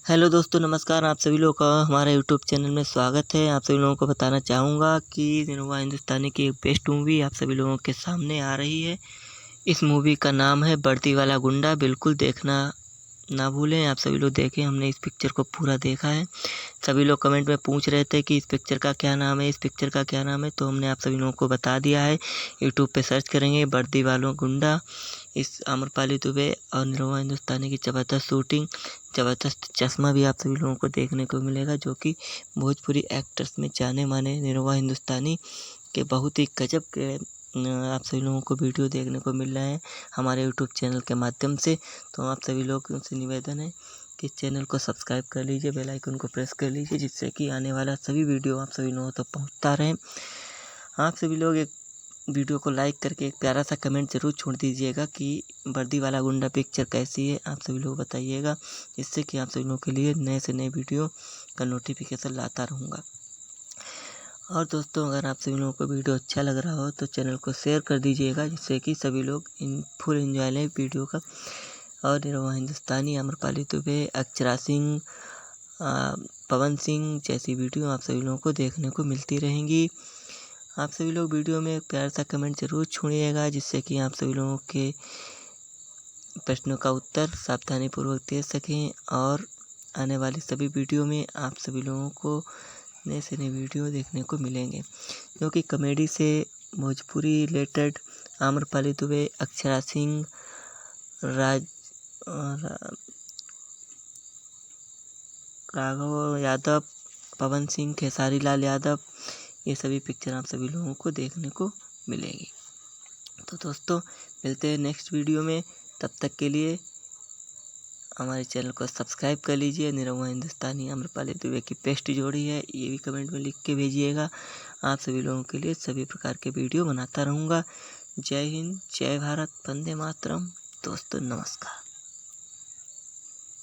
Hello दोस्तों, नमस्कार। आप सभी लोगों का हमारे यूट्यूब चैनल में स्वागत है। आप सभी लोगों को बताना चाहूँगा कि निरहुआ हिंदुस्तानी की एक बेस्ट मूवी आप सभी लोगों के सामने आ रही है। इस मूवी का नाम है वर्दी वाला गुंडा। बिल्कुल देखना ना भूलें। आप सभी लोग देखें, हमने इस पिक्चर को पूरा देखा है। सभी लोग कमेंट में पूछ रहे थे कि इस पिक्चर का क्या नाम है, इस पिक्चर का क्या नाम है, तो हमने आप सभी लोगों को बता दिया है। यूट्यूब पे सर्च करेंगे वर्दी वालों गुंडा। इस आम्रपाली दुबे और निरहुआ हिंदुस्तानी की ज़बरदस्त शूटिंग, ज़बरदस्त चश्मा भी आप सभी लोगों को देखने को मिलेगा, जो कि भोजपुरी एक्टर्स में जाने माने निरहुआ हिंदुस्तानी के बहुत ही गजब के आप सभी लोगों को वीडियो देखने को मिल रहे हैं हमारे यूट्यूब चैनल के माध्यम से। तो आप सभी लोगों से निवेदन है कि चैनल को सब्सक्राइब कर लीजिए, बेल आइकन को प्रेस कर लीजिए, जिससे कि आने वाला सभी वीडियो आप सभी लोगों तक पहुंचता रहे। आप सभी लोग एक वीडियो को लाइक करके एक प्यारा सा कमेंट ज़रूर छोड़ दीजिएगा कि वर्दी वाला गुंडा पिक्चर कैसी है। आप सभी लोग बताइएगा, जिससे कि आप सभी लोगों के लिए नए से नए वीडियो का नोटिफिकेशन लाता रहूँगा। और दोस्तों, अगर आप सभी लोगों को वीडियो अच्छा लग रहा हो तो चैनल को शेयर कर दीजिएगा, जिससे कि सभी लोग फुल एंजॉय लें वीडियो का। और निरहुआ हिंदुस्तानी, आम्रपाली दुबे, अक्षरा सिंह, पवन सिंह जैसी वीडियो आप सभी लोगों को देखने को मिलती रहेंगी। आप सभी लोग वीडियो में एक प्यारा सा कमेंट ज़रूर छोड़िएगा, जिससे कि आप सभी लोगों के प्रश्नों का उत्तर सावधानीपूर्वक दे सकें। और आने वाली सभी वीडियो में आप सभी लोगों को नए से नए वीडियो देखने को मिलेंगे, जो कि कॉमेडी से भोजपुरी रिलेटेड आम्रपाली दुबे, अक्षरा सिंह, राघव यादव, पवन सिंह, खेसारी लाल यादव, ये सभी पिक्चर आप सभी लोगों को देखने को मिलेगी। तो दोस्तों, मिलते हैं नेक्स्ट वीडियो में। तब तक के लिए हमारे चैनल को सब्सक्राइब कर लीजिए। निरहुआ हिंदुस्तानी, आम्रपाली दुबे की बेस्ट जोड़ी है, ये भी कमेंट में लिख के भेजिएगा। आप सभी लोगों के लिए सभी प्रकार के वीडियो बनाता रहूँगा। जय हिंद, जय भारत, वंदे मातरम। दोस्तों नमस्कार।